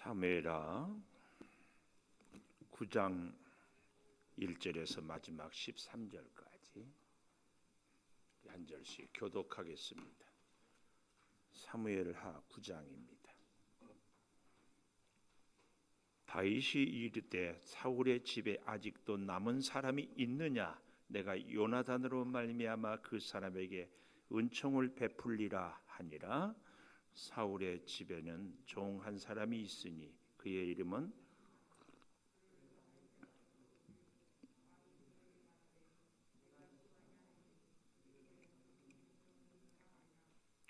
사무엘하 9장 1절에서 마지막 13절까지 한 절씩 교독하겠습니다. 사무엘하 9장입니다. 다윗이 이르되 사울의 집에 아직도 남은 사람이 있느냐? 내가 요나단으로 말미암아 그 사람에게 은총을 베풀리라 하니라. 사울의 집에는 종 한 사람이 있으니 그의 이름은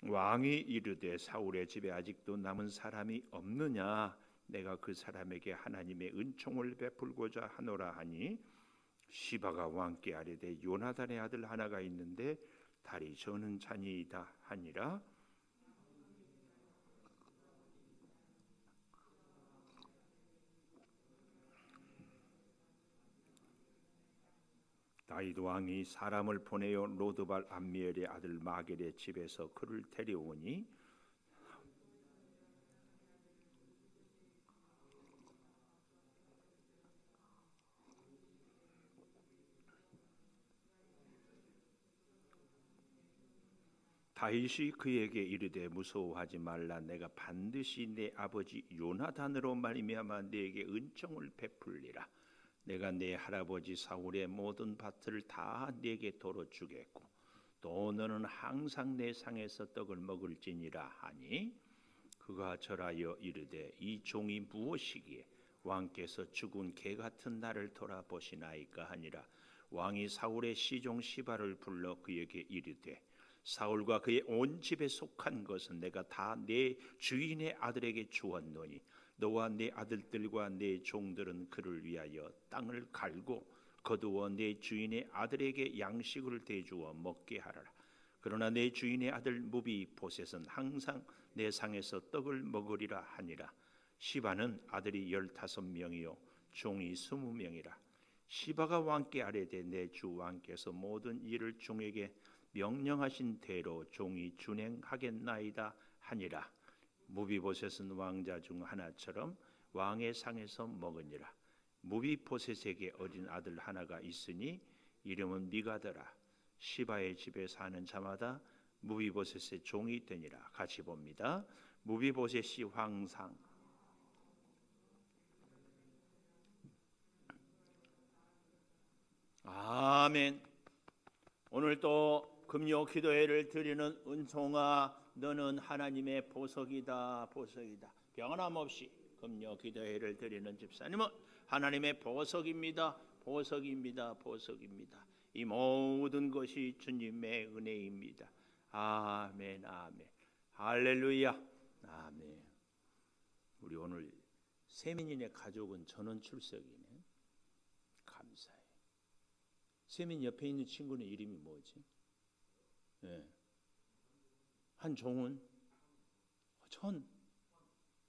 왕이 이르되 사울의 집에 아직도 남은 사람이 없느냐? 내가 그 사람에게 하나님의 은총을 베풀고자 하노라 하니 시바가 왕께 아뢰되 요나단의 아들 하나가 있는데 다리 저는 자니이다 하니라. 다윗 왕이 사람을 보내어 로드발 암미엘의 아들 마겔의 집에서 그를 데려오니 다윗이 그에게 이르되 무서워하지 말라. 내가 반드시 내 아버지 요나단으로 말미암아 네게 은총을 베풀리라. 내가 네 할아버지 사울의 모든 밭을 다 네게 도로 주겠고 또 너는 항상 내 상에서 떡을 먹을지니라 하니 그가 절하여 이르되 이 종이 무엇이기에 왕께서 죽은 개 같은 나를 돌아보시나이까 하니라. 왕이 사울의 시종 시바를 불러 그에게 이르되 사울과 그의 온 집에 속한 것은 내가 다 내 주인의 아들에게 주었노니 너와 네 아들들과 네 종들은 그를 위하여 땅을 갈고 거두어 네 주인의 아들에게 양식을 대주어 먹게 하라라. 그러나 내 주인의 아들 무비보셋은 항상 내 상에서 떡을 먹으리라 하니라. 시바는 아들이 15명이요 종이 20명이라. 시바가 왕께 아뢰되 내 주 왕께서 모든 일을 종에게 명령하신 대로 종이 준행하겠나이다 하니라. 무비보셋은 왕자 중 하나처럼 왕의 상에서 먹으니라. 무비보셋에게 어린 아들 하나가 있으니 이름은 미가더라. 시바의 집에 사는 자마다 무비보셋의 종이 되니라. 같이 봅니다. 무비보셋이 황상 아멘. 오늘 또 금요 기도회를 드리는 은총아 너는 하나님의 보석이다 보석이다. 변함없이 금요 기도회를 드리는 집사님은 하나님의 보석입니다 보석입니다 보석입니다. 이 모든 것이 주님의 은혜입니다. 아멘 아멘 할렐루야 아멘. 우리 오늘 세민인의 가족은 전원 출석이네. 감사해. 세민 옆에 있는 친구는 이름이 뭐지? 네. 한종훈,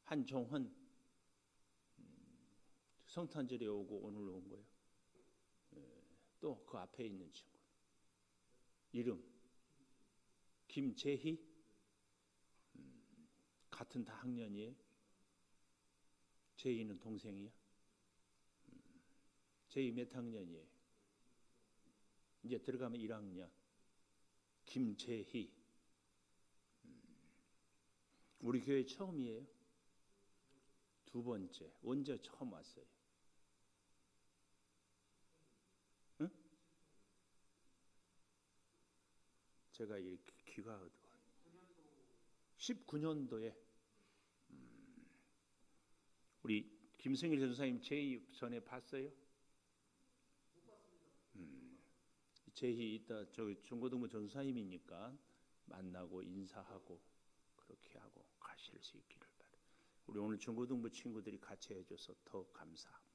한종훈 성탄절에 오고 오늘 온 거예요. 또 그 앞에 있는 친구 이름 김재희, 같은 다 학년이에요. 재희는 동생이야. 재희 몇 학년이에요? 이제 들어가면 1학년. 김재희 우리 교회 처음이에요? 두 번째. 언제 처음 왔어요? 응? 제가 이렇게 귀가 19년도에 우리 김승일 전사님 제희 전에 봤어요? 제희 이따 저기 중고등부 전사님이니까 만나고 인사하고 그렇게 하고 가실 수 있기를 바랍니다. 우리 오늘 중고등부 친구들이 같이 해줘서 더 감사합니다.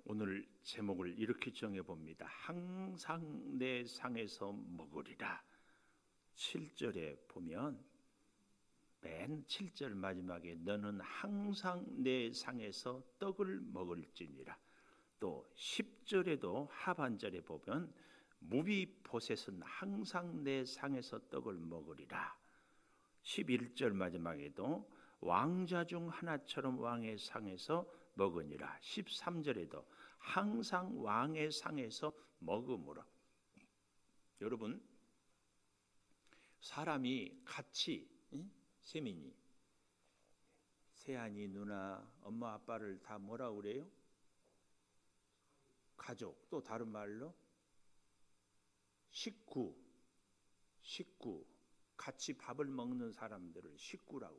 오늘 제목을 이렇게 정해봅니다. 항상 내 상에서 먹으리라. 7절에 보면 맨 7절 마지막에 너는 항상 내 상에서 떡을 먹을지니라. 또 10절에도 하반절에 보면 무비보셋은 항상 내 상에서 떡을 먹으리라. 11절 마지막에도 왕자 중 하나처럼 왕의 상에서 먹으니라. 13절에도 항상 왕의 상에서 먹으므로. 여러분, 사람이 같이 세민이, 세안이 누나, 엄마 아빠를 다 뭐라 그래요? 가족, 또 다른 말로 식구, 같이 밥을 먹는 사람들을 식구라고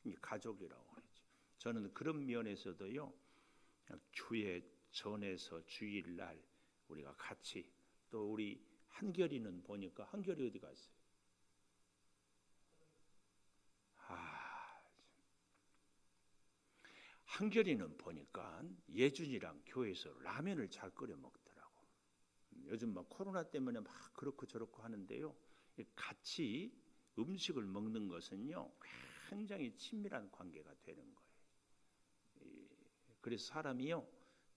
그래요. 가족이라고 그러죠. 저는 그런 면에서도요, 주의 전에서 주일날 우리가 같이, 또 우리 한결이는 보니까, 한결이 어디 갔어요? 한결이는 보니까 예준이랑 교회에서 라면을 잘 끓여 먹더라고. 요즘 막 코로나 때문에 막 그렇고 저렇고 하는데요, 같이 음식을 먹는 것은요 굉장히 친밀한 관계가 되는 거예요. 그래서 사람이요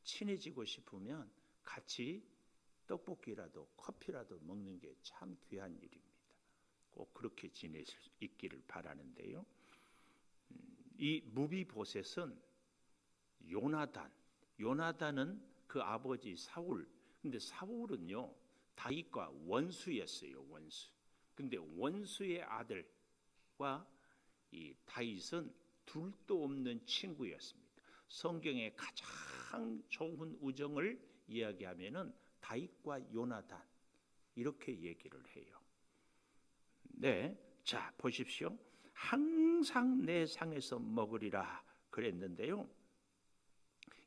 친해지고 싶으면 같이 떡볶이라도 커피라도 먹는 게 참 귀한 일입니다. 꼭 그렇게 지낼 수 있기를 바라는데요, 이 무비보셋은 요나단은 그 아버지 사울. 근데 사울은요 다윗과 원수였어요. 원수. 근데 원수의 아들과 이 다윗은 둘도 없는 친구였습니다. 성경의 가장 좋은 우정을 이야기하면은 다윗과 요나단 이렇게 얘기를 해요. 네, 자 보십시오. 항상 내 상에서 먹으리라 그랬는데요,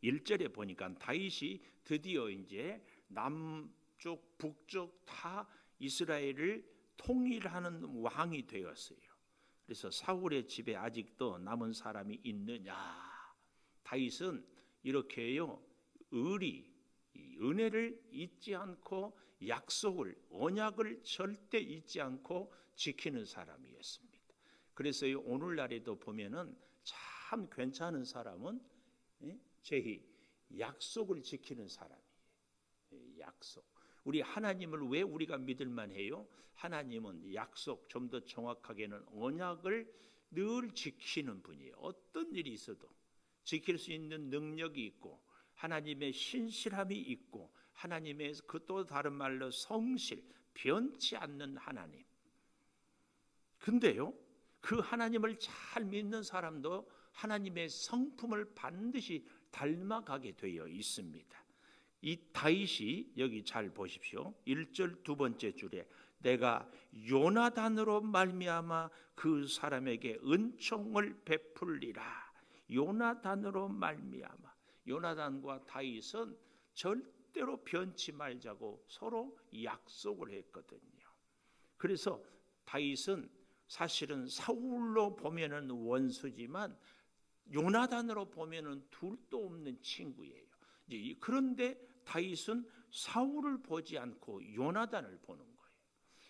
1절에 보니까 다윗이 드디어 이제 남쪽 북쪽 다 이스라엘을 통일하는 왕이 되었어요. 그래서 사울의 집에 아직도 남은 사람이 있느냐? 다윗은 이렇게요 은혜를 잊지 않고 약속을, 언약을 절대 잊지 않고 지키는 사람이었습니다. 그래서 오늘날에도 보면은 참 괜찮은 사람은 제희 약속을 지키는 사람이에요. 약속. 우리 하나님을 왜 우리가 믿을만 해요? 하나님은 약속, 좀 더 정확하게는 언약을 늘 지키는 분이에요. 어떤 일이 있어도 지킬 수 있는 능력이 있고 하나님의 신실함이 있고 하나님의 그 또 다른 말로 성실, 변치 않는 하나님. 근데요 그 하나님을 잘 믿는 사람도 하나님의 성품을 반드시 닮아가게 되어 있습니다. 이 다윗이 여기 잘 보십시오. 1절 두 번째 줄에 내가 요나단으로 말미암아 그 사람에게 은총을 베풀리라. 요나단으로 말미암아. 요나단과 다윗은 절대로 변치 말자고 서로 약속을 했거든요. 그래서 다윗은 사실은 사울로 보면은 원수지만 요나단으로 보면은 둘도 없는 친구예요. 그런데 다윗은 사울을 보지 않고 요나단을 보는 거예요.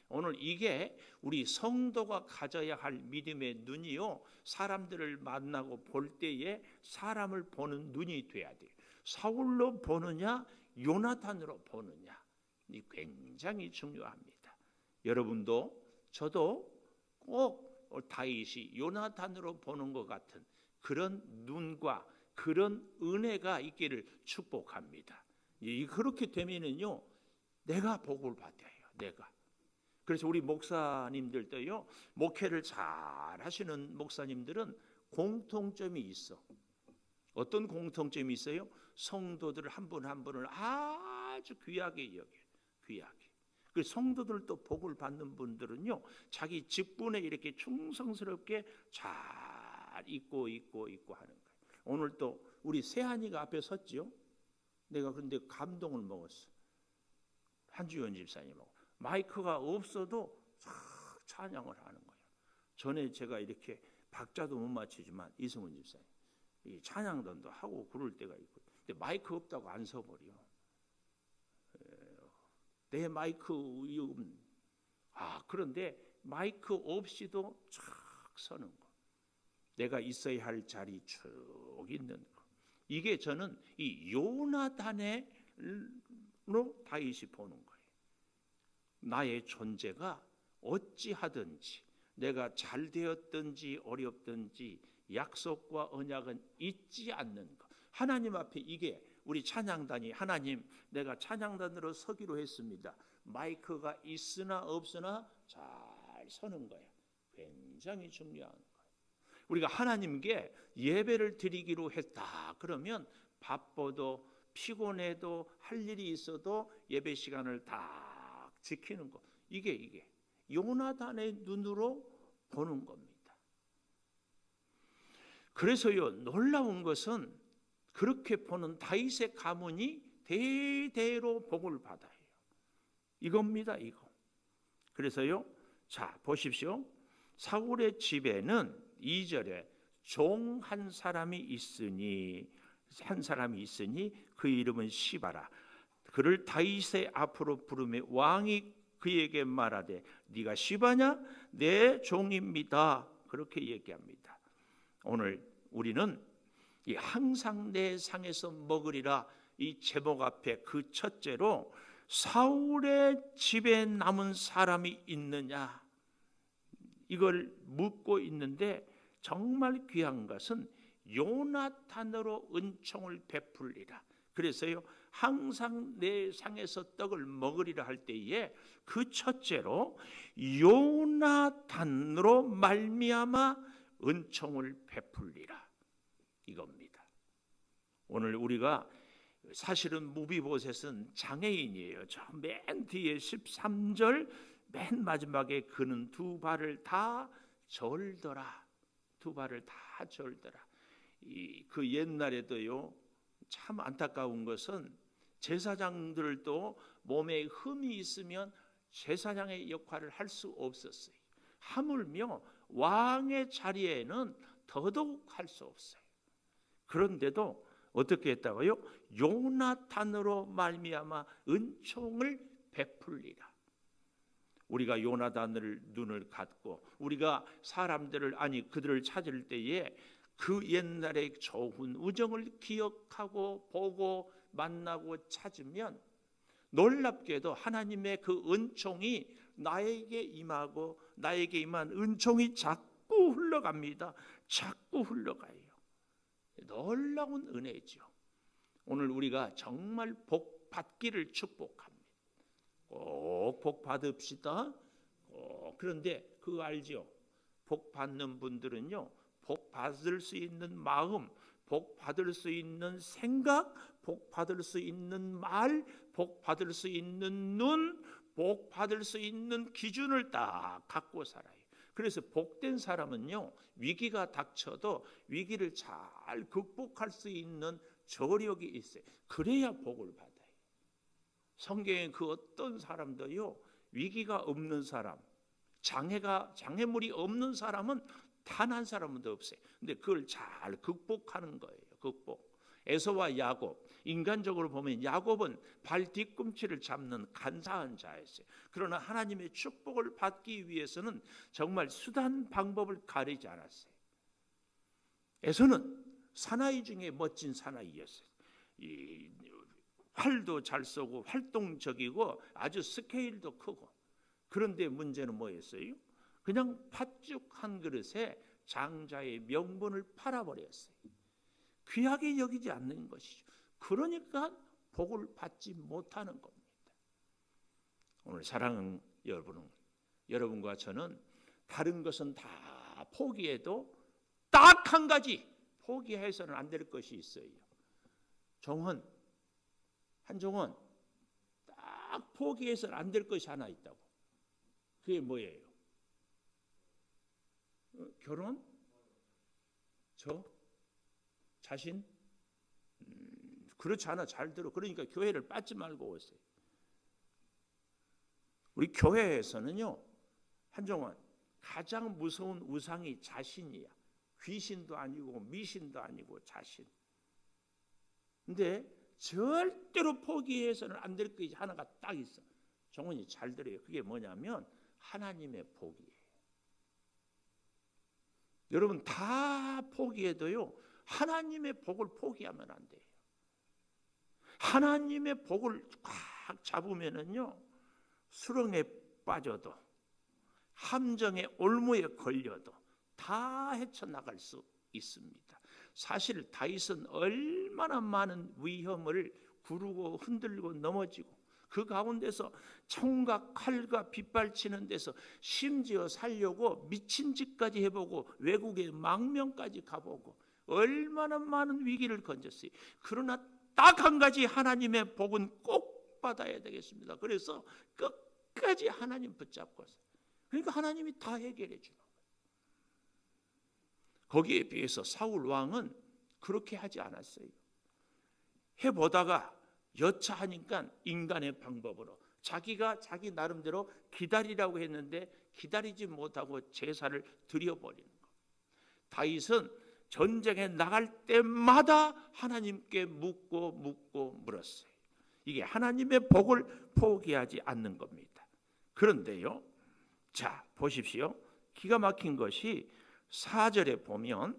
오늘 이게 우리 성도가 가져야 할 믿음의 눈이요, 사람들을 만나고 볼 때에 사람을 보는 눈이 돼야 돼요. 사울로 보느냐 요나단으로 보느냐, 이 굉장히 중요합니다. 여러분도 저도 꼭 다윗이 요나단으로 보는 것 같은 그런 눈과 그런 은혜가 있기를 축복합니다. 그렇게 되면은요 내가 복을 받아요. 내가. 그래서 우리 목사님들도요, 목회를 잘 하시는 목사님들은 공통점이 있어. 어떤 공통점이 있어요? 성도들 한 분 한 분을 아주 귀하게 여겨요. 귀하게. 그 성도들도 복을 받는 분들은요 자기 직분에 이렇게 충성스럽게 잘 있고 하는 거예요. 오늘 또 우리 세한이가 앞에 섰죠. 내가 그런데 감동을 먹었어. 한주연 집사님하고 마이크가 없어도 찬양을 하는 거예요. 전에 제가 이렇게 박자도 못 맞추지만 이승훈 집사님 이 찬양단도 하고 그럴 때가 있고, 근데 마이크 없다고 안 서버려. 내 마이크 그런데 마이크 없이도 쫙 서는 거. 내가 있어야 할 자리 쭉 있는 거. 이게 저는 이 요나단으로 다윗이 보는 거예요. 나의 존재가 어찌하든지 내가 잘 되었든지 어렵든지 약속과 언약은 잊지 않는 것. 하나님 앞에 이게 우리 찬양단이 하나님 내가 찬양단으로 서기로 했습니다. 마이크가 있으나 없으나 잘 서는 거야. 굉장히 중요한 거예요. 우리가 하나님께 예배를 드리기로 했다. 그러면 바빠도 피곤해도 할 일이 있어도 예배 시간을 다 지키는 거. 이게 요나단의 눈으로 보는 겁니다. 그래서요 놀라운 것은 그렇게 보는 다윗의 가문이 대대로 복을 받아요. 이겁니다. 이거. 그래서요 자 보십시오. 사울의 집에는 2절에 종 한 사람이 있으니 그 이름은 시바라. 그를 다윗의 앞으로 부르매 왕이 그에게 말하되 네가 시바냐? 내 종입니다. 그렇게 얘기합니다. 오늘 우리는 이 항상 내 상에서 먹으리라 이 제목 앞에 그 첫째로 사울의 집에 남은 사람이 있느냐 이걸 묻고 있는데 정말 귀한 것은 요나탄으로 은총을 베풀리라. 그래서요 항상 내 상에서 떡을 먹으리라 할 때에 그 첫째로 요나탄으로 말미암아 은총을 베풀리라 이겁니다. 오늘 우리가 사실은 무비보셋은 장애인이에요. 저 맨 뒤에 13절 맨 마지막에 그는 두 발을 다 절더라. 두 발을 다 절더라. 그 옛날에도요 참 안타까운 것은 제사장들도 몸에 흠이 있으면 제사장의 역할을 할 수 없었어요. 하물며 왕의 자리에는 더더욱 할 수 없어요. 그런데도 어떻게 했다고요? 요나탄으로 말미암아 은총을 베풀리라. 우리가 요나단을 눈을 갖고 우리가 사람들을 그들을 찾을 때에 그 옛날의 좋은 우정을 기억하고 보고 만나고 찾으면 놀랍게도 하나님의 그 은총이 나에게 임하고 나에게 임한 은총이 자꾸 흘러갑니다. 자꾸 흘러가요. 놀라운 은혜죠. 오늘 우리가 정말 복 받기를 축복합니다. 꼭 복 받읍시다. 그런데 그거 알죠? 복 받는 분들은요 복 받을 수 있는 마음, 복 받을 수 있는 생각, 복 받을 수 있는 말, 복 받을 수 있는 눈, 복 받을 수 있는 기준을 딱 갖고 살아요. 그래서 복된 사람은요 위기가 닥쳐도 위기를 잘 극복할 수 있는 저력이 있어요. 그래야 복을 받아요. 성경에 그 어떤 사람도요 위기가 없는 사람, 장애물이 없는 사람은 단 한 사람은 없어요. 근데 그걸 잘 극복하는 거예요. 극복. 에서와 야곱, 인간적으로 보면 야곱은 발 뒤꿈치를 잡는 간사한 자였어요. 그러나 하나님의 축복을 받기 위해서는 정말 수단 방법을 가리지 않았어요. 에서는 사나이 중에 멋진 사나이였어요. 활도 잘 쏘고 활동적이고 아주 스케일도 크고. 그런데 문제는 뭐였어요? 그냥 팥죽 한 그릇에 장자의 명분을 팔아버렸어요. 귀하게 여기지 않는 것이죠. 그러니까 복을 받지 못하는 겁니다. 오늘 사랑하는 여러분과 저는 다른 것은 다 포기해도 딱 한 가지 포기해서는 안 될 것이 있어요. 한종원 딱 포기해서는 안 될 것이 하나 있다고. 그게 뭐예요? 결혼? 자신? 그렇지 않아. 잘 들어. 그러니까 교회를 빠지 말고 오세요. 우리 교회에서는요 한종원 가장 무서운 우상이 자신이야. 귀신도 아니고 미신도 아니고 자신. 근데 절대로 포기해서는 안 될 것이 하나가 딱 있어. 종원이 잘 들어요. 그게 뭐냐면 하나님의 복이에요. 여러분 다 포기해도요 하나님의 복을 포기하면 안 돼요. 하나님의 복을 꽉 잡으면은요 수렁에 빠져도 함정의 올무에 걸려도 다 헤쳐나갈 수 있습니다. 사실 다윗은 얼마나 많은 위험을 구르고 흔들고 넘어지고 그 가운데서 총과 칼과 빗발치는 데서 심지어 살려고 미친 짓까지 해보고 외국의 망명까지 가보고 얼마나 많은 위기를 건졌어요. 그러나 딱 한 가지 하나님의 복은 꼭 받아야 되겠습니다. 그래서 끝까지 하나님 붙잡고 그러니까 하나님이 다 해결해 주는 거예요. 거기에 비해서 사울 왕은 그렇게 하지 않았어요. 해보다가 여차하니까 인간의 방법으로 자기가 자기 나름대로 기다리라고 했는데 기다리지 못하고 제사를 드려버리는 것. 다윗은 전쟁에 나갈 때마다 하나님께 묻고 물었어요. 이게 하나님의 복을 포기하지 않는 겁니다. 그런데요, 자 보십시오. 기가 막힌 것이 4절에 보면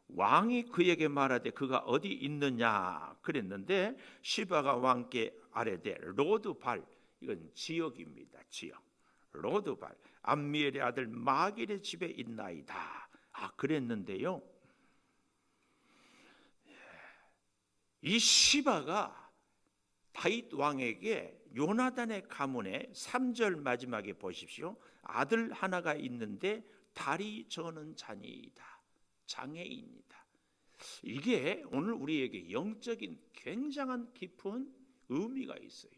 왕이 그에게 말하되 그가 어디 있느냐 그랬는데 시바가 왕께 아뢰되 로드발, 이건 지역입니다. 지역. 로드발 암미엘의 아들 마길의 집에 있나이다. 그랬는데요, 이 시바가 다윗 왕에게 요나단의 가문에 3절 마지막에 보십시오. 아들 하나가 있는데 다리 저는 자니이다. 장애인이다. 이게 오늘 우리에게 영적인 굉장한 깊은 의미가 있어요.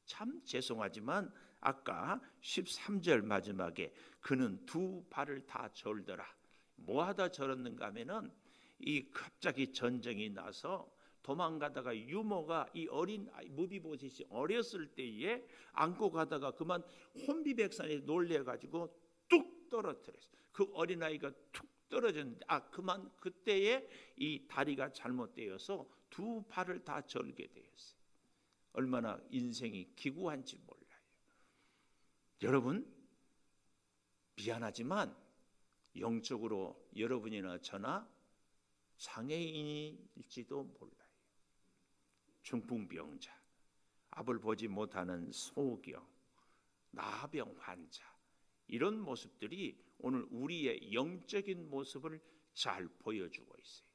참 죄송하지만 아까 13절 마지막에 그는 두 발을 다 절더라. 뭐하다 절었는가 하면은 이 갑자기 전쟁이 나서 도망가다가 유모가 이 어린 무비보셋이 어렸을 때에 안고 가다가 그만 혼비백산에 놀래가지고 뚝 떨어뜨렸어요. 그 어린아이가 툭 떨어졌는데 그만 그때에 이 다리가 잘못되어서 두 발을 다 절게 되었어요. 얼마나 인생이 기구한지 몰라요. 여러분 미안하지만 영적으로 여러분이나 저나 장애인일지도 몰라요. 중풍병자, 앞을 보지 못하는 소경, 나병 환자, 이런 모습들이 오늘 우리의 영적인 모습을 잘 보여주고 있어요.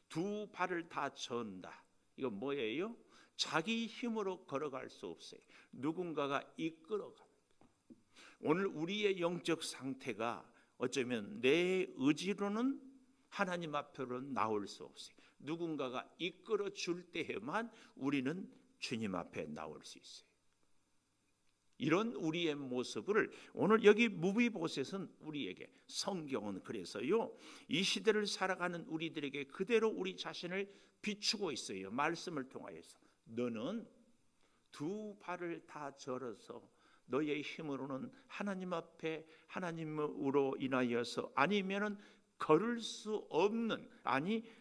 두 발을 다 전다. 이건 뭐예요? 자기 힘으로 걸어갈 수 없어요. 누군가가 이끌어갑니다. 오늘 우리의 영적 상태가 어쩌면 내 의지로는 하나님 앞으로 나올 수 없어요. 누군가가 이끌어 줄 때에만 우리는 주님 앞에 나올 수 있어요. 이런 우리의 모습을 오늘 여기 무비보셋은 우리에게, 성경은 그래서요 이 시대를 살아가는 우리들에게 그대로 우리 자신을 비추고 있어요. 말씀을 통하여서 너는 두 발을 다 절어서 너의 힘으로는 하나님 앞에 하나님으로 인하여서 아니면은 걸을 수 없는,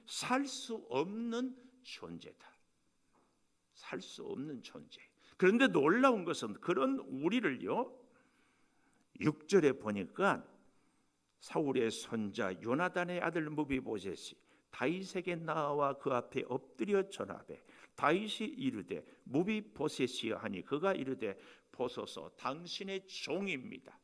살 수 없는 존재다. 살 수 없는 존재. 그런데 놀라운 것은 그런 우리를요 6절에 보니까 사울의 손자 요나단의 아들 무비보셋이 다윗에게 나와 그 앞에 엎드려 전하되 다윗이 이르되 무비보셋이여 하니 그가 이르되 보소서 당신의 종입니다.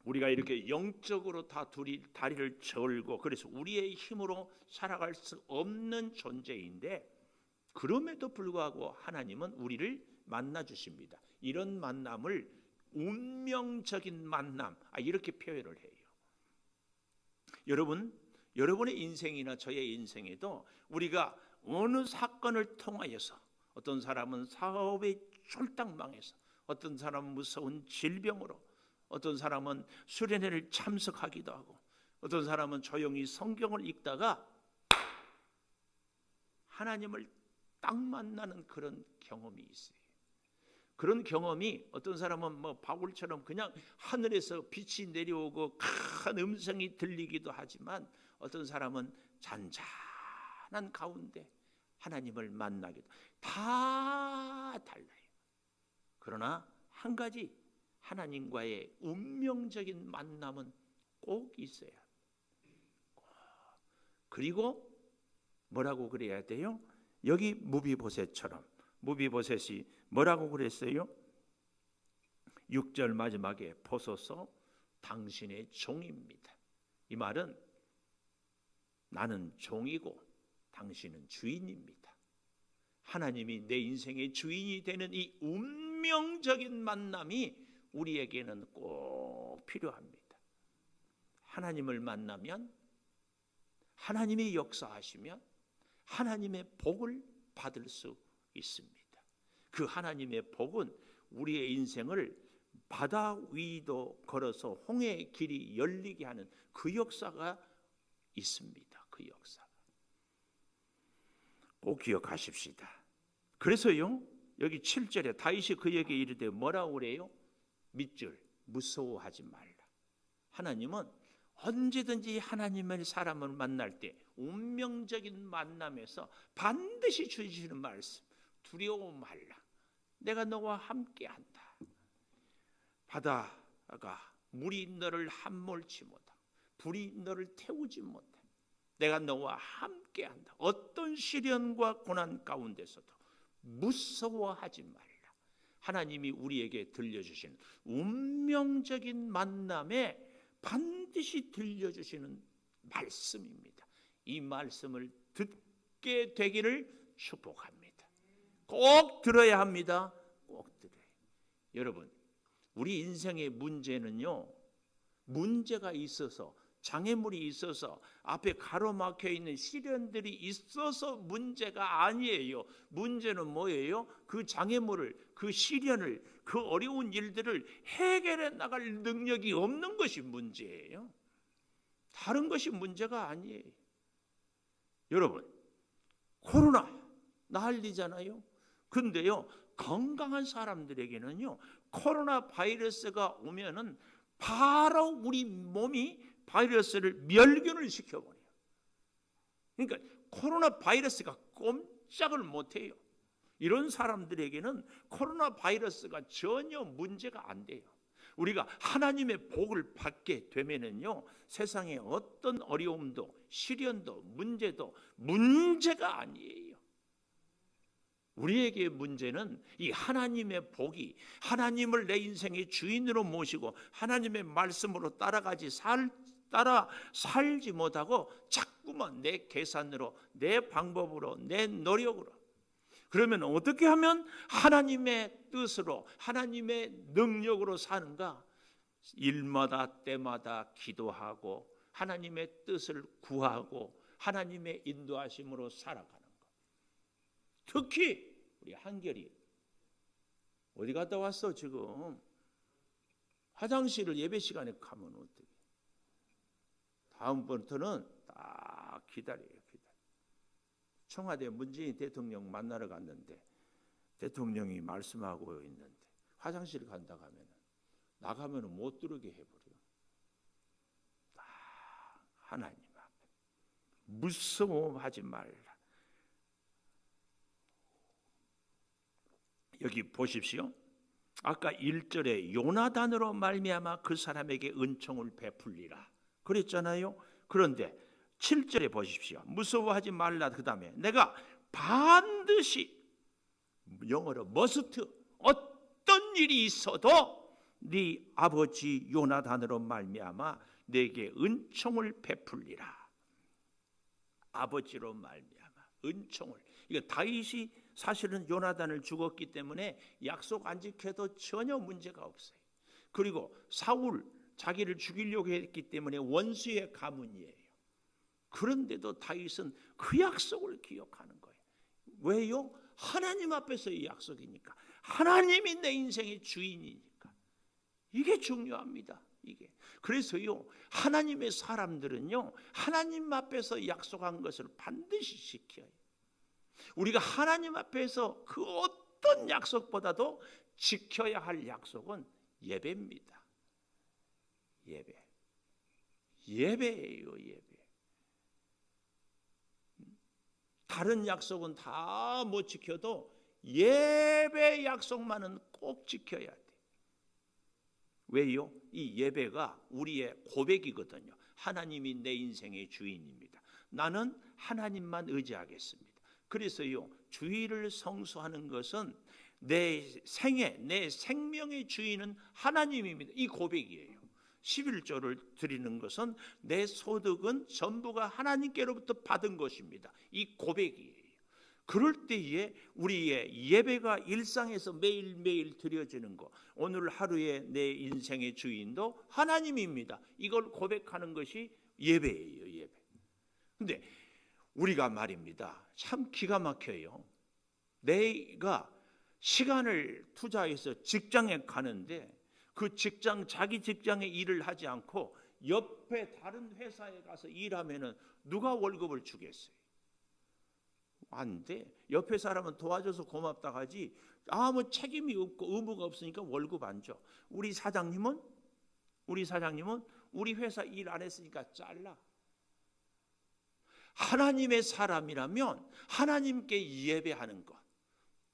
우리가 이렇게 영적으로 다 둘이 다리를 절고 그래서 우리의 힘으로 살아갈 수 없는 존재인데 그럼에도 불구하고 하나님은 우리를 만나 주십니다. 이런 만남을 운명적인 만남 이렇게 표현을 해요. 여러분의 인생이나 저의 인생에도 우리가 어느 사건을 통하여서 어떤 사람은 사업에 쫄딱 망해서 어떤 사람은 무서운 질병으로 어떤 사람은 수련회를 참석하기도 하고 어떤 사람은 조용히 성경을 읽다가 하나님을 딱 만나는 그런 경험이 있어요. 그런 경험이 어떤 사람은 바울처럼 그냥 하늘에서 빛이 내려오고 큰 음성이 들리기도 하지만 어떤 사람은 잔잔한 가운데 하나님을 만나기도 다 달라요. 그러나 한 가지 하나님과의 운명적인 만남은 꼭 있어야 합니다. 그리고 뭐라고 그래야 돼요? 여기 무비보셋처럼 무비보셋이 뭐라고 그랬어요? 6절 마지막에 보소서 당신의 종입니다. 이 말은 나는 종이고 당신은 주인입니다. 하나님이 내 인생의 주인이 되는 이 운명적인 만남이 우리에게는 꼭 필요합니다. 하나님을 만나면, 하나님이 역사하시면 하나님의 복을 받을 수 있습니다. 그 하나님의 복은 우리의 인생을 바다 위도 걸어서 홍해의 길이 열리게 하는 그 역사가 있습니다. 그 역사가 꼭 기억하십시다. 그래서요, 여기 7절에 다윗이 그에게 이르되 뭐라고 그래요? 밑줄, 무서워하지 말라. 하나님은 언제든지 하나님의 사람을 만날 때 운명적인 만남에서 반드시 주시는 말씀, 두려워 말라. 내가 너와 함께한다. 바다가 물이 너를 함몰치 못하고 불이 너를 태우지 못해. 내가 너와 함께한다. 어떤 시련과 고난 가운데서도 무서워하지 말라. 하나님이 우리에게 들려주시는 운명적인 만남에 반드시 들려주시는 말씀입니다. 이 말씀을 듣게 되기를 축복합니다. 꼭 들어야 합니다. 꼭 들어야. 여러분, 우리 인생의 문제는요, 문제가 있어서, 장애물이 있어서, 앞에 가로막혀 있는 시련들이 있어서 문제가 아니에요. 문제는 뭐예요? 그 장애물을, 그 시련을, 그 어려운 일들을 해결해 나갈 능력이 없는 것이 문제예요. 다른 것이 문제가 아니에요. 여러분, 코로나 난리잖아요. 근데요, 건강한 사람들에게는요, 코로나 바이러스가 오면은 바로 우리 몸이 바이러스를 멸균을 시켜버려요. 그러니까 코로나 바이러스가 꼼짝을 못해요. 이런 사람들에게는 코로나 바이러스가 전혀 문제가 안 돼요. 우리가 하나님의 복을 받게 되면은요, 세상에 어떤 어려움도 시련도 문제도 문제가 아니에요. 우리에게 문제는 이 하나님의 복이, 하나님을 내 인생의 주인으로 모시고 하나님의 말씀으로 따라 살지 못하고 자꾸만 내 계산으로, 내 방법으로, 내 노력으로. 그러면 어떻게 하면 하나님의 뜻으로, 하나님의 능력으로 사는가? 일마다 때마다 기도하고 하나님의 뜻을 구하고 하나님의 인도하심으로 살아가는 것. 특히 우리 한결이 어디 갔다 왔어? 지금 화장실을 예배 시간에 가면 어떡해? 다음부터는 딱 기다려요. 청와대 문재인 대통령 만나러 갔는데 대통령이 말씀하고 있는데 화장실 간다 하면 나가면 못 들어오게 해버려. 딱 하나님 앞에 무서워하지 말라. 여기 보십시오. 아까 1절에 요나단으로 말미암아 그 사람에게 은총을 베풀리라 그랬잖아요. 그런데 7절에 보십시오. 무서워하지 말라. 그 다음에 내가 반드시, 영어로 머스트, 어떤 일이 있어도 네 아버지 요나단으로 말미암아 내게 은총을 베풀리라. 아버지로 말미암아 은총을. 이거 다윗이 사실은 요나단을 죽었기 때문에 약속 안 지켜도 전혀 문제가 없어요. 그리고 사울 자기를 죽이려고 했기 때문에 원수의 가문이에요. 그런데도 다윗은 그 약속을 기억하는 거예요. 왜요? 하나님 앞에서의 약속이니까. 하나님이 내 인생의 주인이니까. 이게 중요합니다. 이게. 그래서요, 하나님의 사람들은요, 하나님 앞에서 약속한 것을 반드시 지켜요. 우리가 하나님 앞에서 그 어떤 약속보다도 지켜야 할 약속은 예배입니다. 예배예요, 예배. 다른 약속은 다 못 지켜도 예배 약속만은 꼭 지켜야 돼. 왜요? 이 예배가 우리의 고백이거든요. 하나님이 내 인생의 주인입니다. 나는 하나님만 의지하겠습니다. 그래서요, 주일을 성수하는 것은 내 생애, 내 생명의 주인은 하나님입니다. 이 고백이에요. 11조를 드리는 것은 내 소득은 전부가 하나님께로부터 받은 것입니다. 이 고백이에요. 그럴 때에 우리의 예배가 일상에서 매일매일 드려지는 것, 오늘 하루의 내 인생의 주인도 하나님입니다. 이걸 고백하는 것이 예배예요. 예배. 근데 우리가 말입니다, 참 기가 막혀요. 내가 시간을 투자해서 직장에 가는데 그 직장, 자기 직장의 일을 하지 않고 옆에 다른 회사에 가서 일하면은 누가 월급을 주겠어요? 안 돼. 옆에 사람은 도와줘서 고맙다 하지 아무 책임이 없고 의무가 없으니까 월급 안 줘. 우리 사장님은 우리 회사 일 안 했으니까 잘라. 하나님의 사람이라면 하나님께 예배하는 것,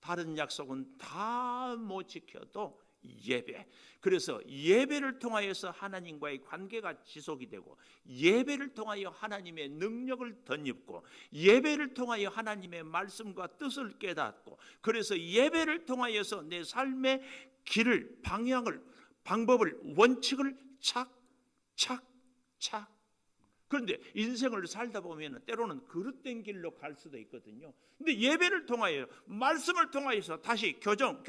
다른 약속은 다 못 지켜도 예배. 그래서 예배를 통하여서 하나님과의 관계가 지속이 되고, 예배를 통하여 하나님의 능력을 덧입고, 예배를 통하여 하나님의 말씀과 뜻을 깨닫고, 그래서 예배를 통하여서 내 삶의 길을, 방향을, 방법을, 원칙을 착. 그런데 인생을 살다 보면 때로는 그릇된 길로 갈 수도 있거든요. 근데 예배를 통하여, 말씀을 통하여서 다시 교정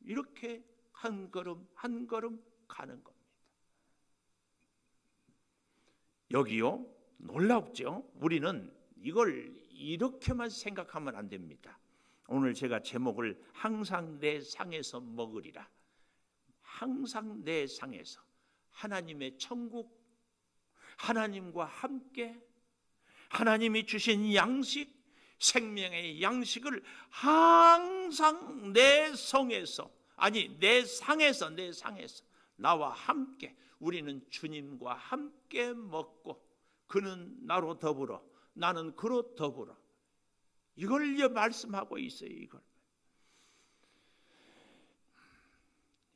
이렇게 한 걸음 한 걸음 가는 겁니다. 여기요, 놀랍죠? 우리는 이걸 이렇게만 생각하면 안 됩니다. 오늘 제가 제목을 항상 내 상에서 먹으리라. 항상 내 상에서 하나님의 천국, 하나님과 함께 하나님이 주신 양식, 생명의 양식을 항상 내 성에서, 아니 내 상에서 나와 함께, 우리는 주님과 함께 먹고 그는 나로 더불어 나는 그로 더불어, 이걸 말씀하고 있어요. 이걸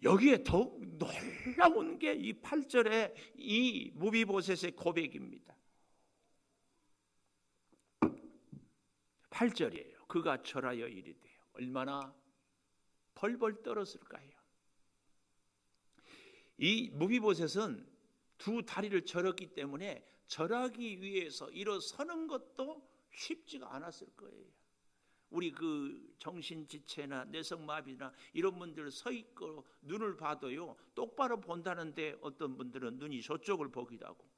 여기에 더욱 놀라운 게 이 8절의 이 무비보셋의 고백입니다. 8절이에요. 그가 절하여 이르되, 얼마나 벌벌 떨었을까요? 이 무비보셋은 두 다리를 절었기 때문에 절하기 위해서 일어서는 것도 쉽지가 않았을 거예요. 우리 그 정신지체나 뇌성마비나 이런 분들 서 있고 눈을 봐도요, 똑바로 본다는데 어떤 분들은 눈이 저쪽을 보기도 하고,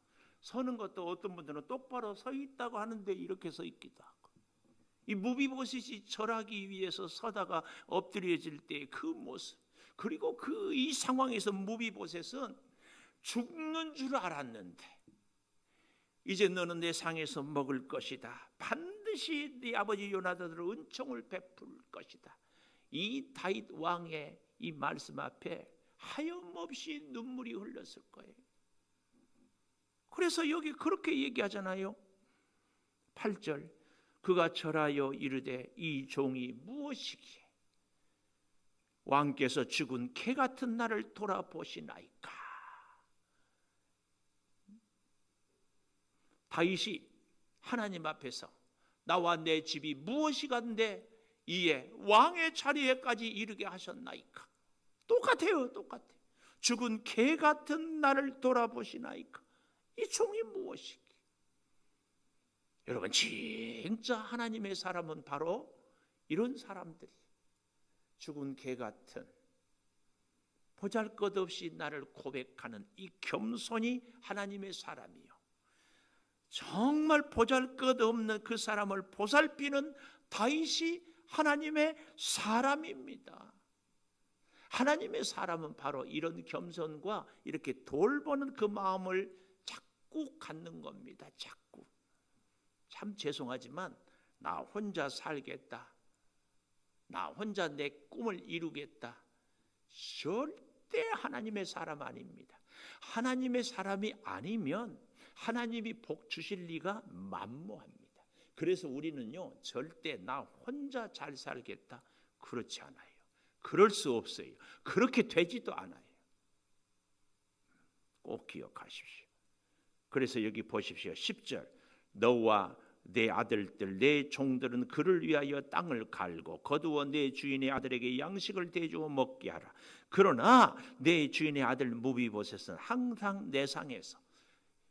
서는 것도 어떤 분들은 똑바로 서 있다고 하는데 이렇게 서 있기도 하고, 이 무비보셋이 절하기 위해서 서다가 엎드려질 때 그 모습, 그리고 그 이 상황에서 무비보셋은 죽는 줄 알았는데, 이제 너는 내 상에서 먹을 것이다, 반드시 네 아버지 요나단으로 은총을 베풀 것이다, 이 다윗 왕의 이 말씀 앞에 하염없이 눈물이 흘렀을 거예요. 그래서 여기 그렇게 얘기하잖아요. 8절, 그가 절하여 이르되 이 종이 무엇이기에 왕께서 죽은 개 같은 나를 돌아보시나이까. 다윗이 하나님 앞에서 나와 내 집이 무엇이간데 이에 왕의 자리에까지 이르게 하셨나이까. 똑같아요. 죽은 개 같은 나를 돌아보시나이까. 이 종이 무엇이기. 여러분, 진짜 하나님의 사람은 바로 이런 사람들이, 죽은 개 같은, 보잘것없이 나를 고백하는 이 겸손이 하나님의 사람이요, 정말 보잘것없는 그 사람을 보살피는 다윗이 하나님의 사람입니다. 하나님의 사람은 바로 이런 겸손과 이렇게 돌보는 그 마음을 자꾸 갖는 겁니다. 자꾸. 참 죄송하지만 나 혼자 살겠다, 나 혼자 내 꿈을 이루겠다, 절대 하나님의 사람 아닙니다. 하나님의 사람이 아니면 하나님이 복 주실 리가 만무합니다. 그래서 우리는요, 절대 나 혼자 잘 살겠다, 그렇지 않아요. 그럴 수 없어요. 그렇게 되지도 않아요. 꼭 기억하십시오. 그래서 여기 보십시오. 10절, 너와 내 아들들 내 종들은 그를 위하여 땅을 갈고 거두어 내 주인의 아들에게 양식을 대주어 먹게 하라. 그러나 내 주인의 아들 무비보셋은 항상 내 상에서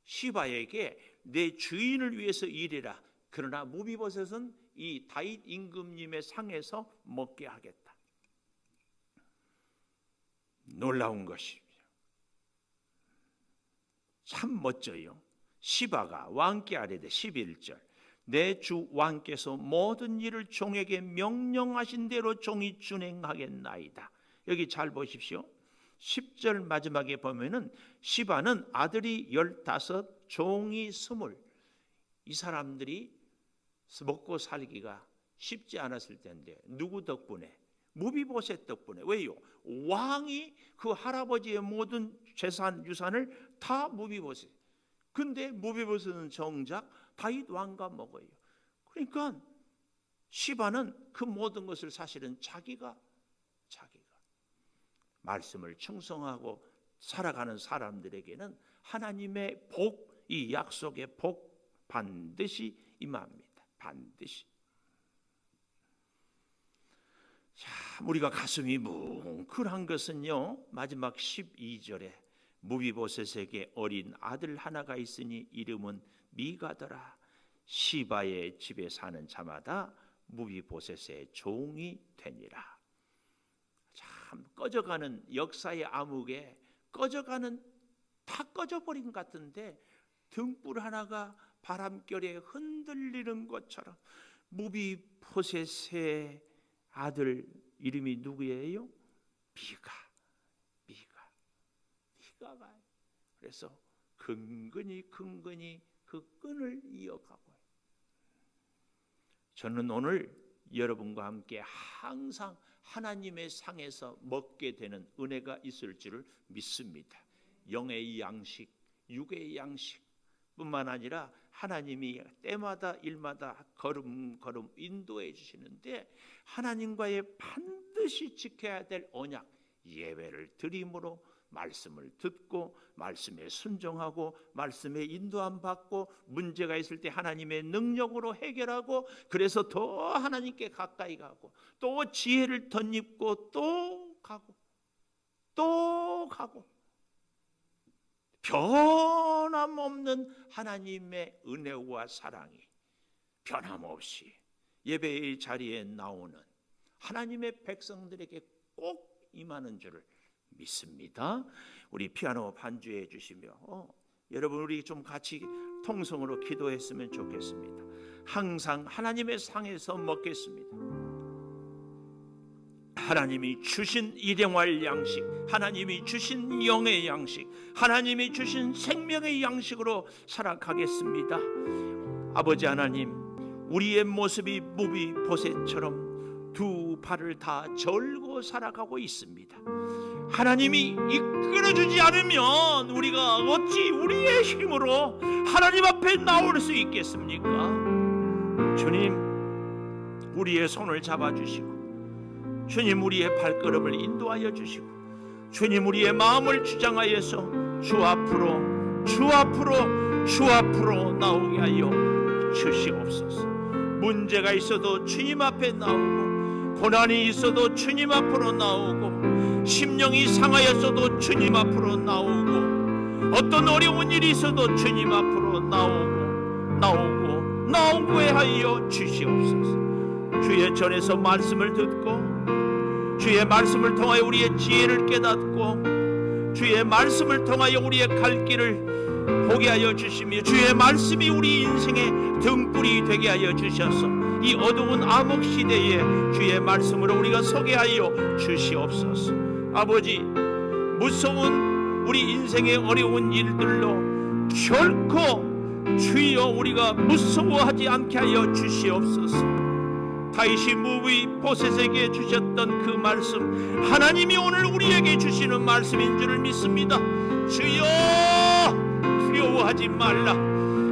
시바에게 내 주인을 위해서 일해라. 그러나 무비보셋은 이 다윗 임금님의 상에서 먹게 하겠다. 놀라운 것입니다. 참 멋져요. 시바가 왕께 아뢰되 11절 내 주 왕께서 모든 일을 종에게 명령하신 대로 종이 준행하겠나이다. 여기 잘 보십시오. 10절 마지막에 보면은 시바는 아들이 15, 종이 20. 이 사람들이 먹고 살기가 쉽지 않았을 텐데 누구 덕분에? 무비보셋 덕분에. 왜요? 왕이 그 할아버지의 모든 재산 유산을 다 무비보셋. 근데 무비보셋은 정작 다윗 왕과 먹어요. 그러니까 시바는 그 모든 것을 사실은 자기가 말씀을 충성하고 살아가는 사람들에게는 하나님의 복, 이 약속의 복 반드시 임합니다. 반드시. 자, 우리가 가슴이 뭉클한 것은요, 마지막 12절에 무비보셋에게 어린 아들 하나가 있으니 이름은 미가더라. 시바의 집에 사는 자마다 무비보셋의 종이 되니라. 참 꺼져가는 역사의 암흑에 다 꺼져버린 것 같은데 등불 하나가 바람결에 흔들리는 것처럼 무비보셋의 아들 이름이 누구예요? 미가가. 그래서 근근히 그 끈을 이어가고. 저는 오늘 여러분과 함께 항상 하나님의 상에서 먹게 되는 은혜가 있을 줄을 믿습니다. 영의 양식, 육의 양식뿐만 아니라 하나님이 때마다 일마다 걸음걸음 인도해 주시는데 하나님과의 반드시 지켜야 될 언약, 예배를 드림으로 말씀을 듣고 말씀에 순종하고 말씀에 인도함 받고 문제가 있을 때 하나님의 능력으로 해결하고 그래서 더 하나님께 가까이 가고 또 지혜를 덧입고 또 가고 변함없는 하나님의 은혜와 사랑이 변함없이 예배의 자리에 나오는 하나님의 백성들에게 꼭 임하는 줄을 믿습니다. 우리 피아노 반주해 주시며 여러분 우리 좀 같이 통성으로 기도했으면 좋겠습니다. 항상 하나님의 상에서 먹겠습니다. 하나님이 주신 일용할 양식, 하나님이 주신 영의 양식, 하나님이 주신 생명의 양식으로 살아가겠습니다. 아버지 하나님, 우리의 모습이 무비보셋처럼 두 발을 다 절고 살아가고 있습니다. 하나님이 이끌어주지 않으면 우리가 어찌 우리의 힘으로 하나님 앞에 나올 수 있겠습니까? 주님, 우리의 손을 잡아주시고 주님 우리의 발걸음을 인도하여 주시고 주님 우리의 마음을 주장하여서 주 앞으로 나오게 하여 주시옵소서. 문제가 있어도 주님 앞에 나오고 고난이 있어도 주님 앞으로 나오고 심령이 상하였어도 주님 앞으로 나오고 어떤 어려운 일이 있어도 주님 앞으로 나오고 하여 주시옵소서. 주의 전에서 말씀을 듣고 주의 말씀을 통하여 우리의 지혜를 깨닫고 주의 말씀을 통하여 우리의 갈 길을 보게 하여 주시며 주의 말씀이 우리 인생의 등불이 되게 하여 주셔서 이 어두운 암흑 시대에 주의 말씀으로 우리가 서게 하여 주시옵소서. 아버지, 무서운 우리 인생의 어려운 일들로 결코 주여 우리가 무서워하지 않게 하여 주시옵소서. 다윗이 무비보셋에게 주셨던 그 말씀, 하나님이 오늘 우리에게 주시는 말씀인 줄을 믿습니다. 주여, 두려워하지 말라.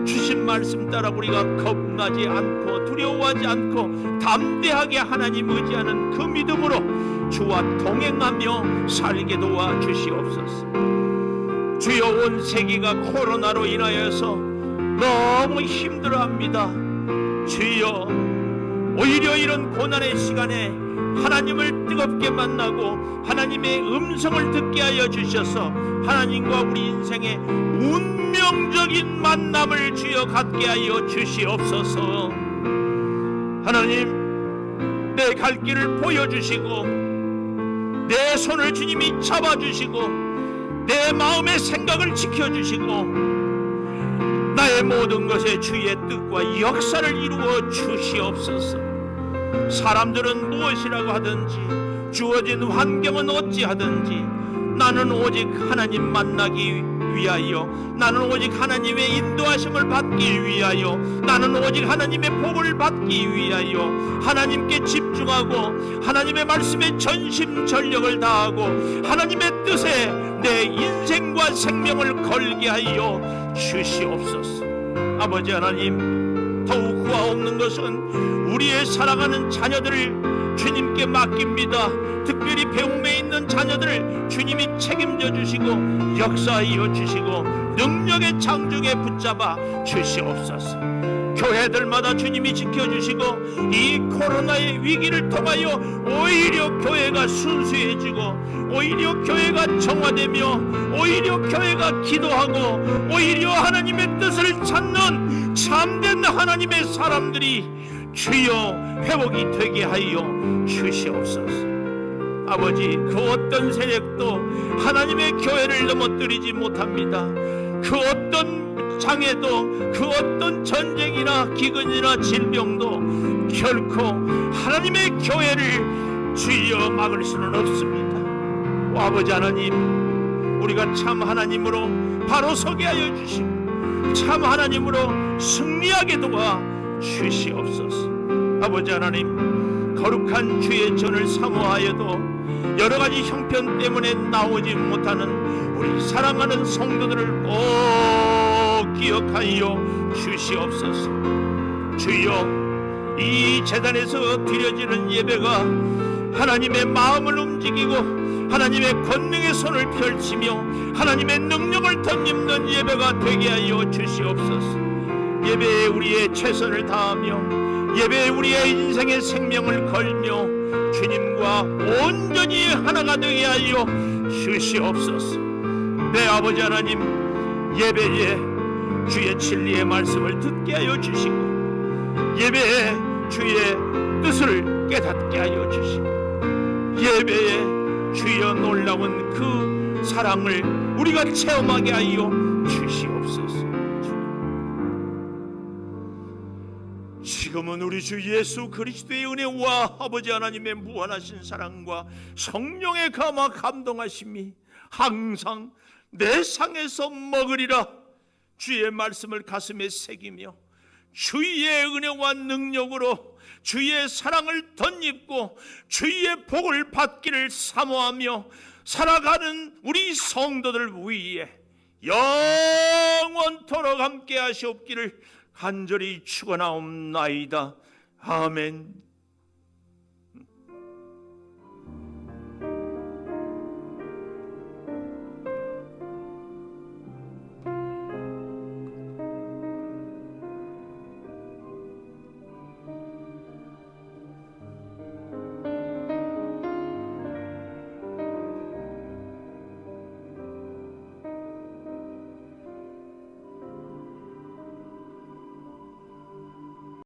주신 말씀 따라 우리가 겁나지 않고 두려워하지 않고 담대하게 하나님 의지하는 그 믿음으로 주와 동행하며 살게 도와 주시옵소서. 주여, 온 세계가 코로나로 인하여서 너무 힘들어합니다. 주여, 오히려 이런 고난의 시간에 하나님을 뜨겁게 만나고 하나님의 음성을 듣게 하여 주셔서 하나님과 우리 인생의 운명적인 만남을 주여 갖게 하여 주시옵소서. 하나님, 내 갈 길을 보여주시고 내 손을 주님이 잡아주시고 내 마음의 생각을 지켜주시고 나의 모든 것에 주의 뜻과 역사를 이루어 주시옵소서. 사람들은 무엇이라고 하든지 주어진 환경은 어찌하든지 나는 오직 하나님 만나기 위하여, 나는 오직 하나님의 인도하심을 받기 위하여, 나는 오직 하나님의 복을 받기 위하여 하나님께 집중하고 하나님의 말씀에 전심전력을 다하고 하나님의 뜻에 내 인생과 생명을 걸게 하여 주시옵소서. 아버지 하나님, 더욱 후하옵는 것은 우리의 사랑하는 자녀들을 주님께 맡깁니다. 특별히 배움에 있는 자녀들을 주님이 책임져 주시고 역사하여 주시고 능력의 창중에 붙잡아 주시옵소서. 교회들마다 주님이 지켜주시고 이 코로나의 위기를 통하여 오히려 교회가 순수해지고 오히려 교회가 정화되며 오히려 교회가 기도하고 오히려 하나님의 뜻을 찾는 참된 하나님의 사람들이 주여 회복이 되게 하여 주시옵소서. 아버지, 그 어떤 세력도 하나님의 교회를 넘어뜨리지 못합니다. 그 어떤 장애도, 그 어떤 전쟁이나 기근이나 질병도 결코 하나님의 교회를 주여 막을 수는 없습니다. 아버지 하나님, 우리가 참 하나님으로 바로 서게 하여 주시고 참 하나님으로 승리하게 도와 주시옵소서. 아버지 하나님, 거룩한 주의 전을 사모하여도 여러 가지 형편 때문에 나오지 못하는 우리 사랑하는 성도들을 꼭 기억하여 주시옵소서. 주여, 이 제단에서 드려지는 예배가 하나님의 마음을 움직이고 하나님의 권능의 손을 펼치며 하나님의 능력을 덧입는 예배가 되게 하여 주시옵소서. 예배에 우리의 최선을 다하며 예배에 우리의 인생의 생명을 걸며 주님과 온전히 하나가 되게 하여 주시옵소서. 내 아버지 하나님, 예배에 주의 진리의 말씀을 듣게 하여 주시고 예배에 주의 뜻을 깨닫게 하여 주시고 예배에 주여 놀라운 그 사랑을 우리가 체험하게 하여 주시옵소서. 지금은 우리 주 예수 그리스도의 은혜와 아버지 하나님의 무한하신 사랑과 성령의 감화 감동하심이 항상 내 상에서 먹으리라 주의 말씀을 가슴에 새기며 주의 은혜와 능력으로 주의 사랑을 덧입고 주의 복을 받기를 사모하며 살아가는 우리 성도들 위에 영원토록 함께 하시옵기를 간절히 축원하옵나이다. 아멘.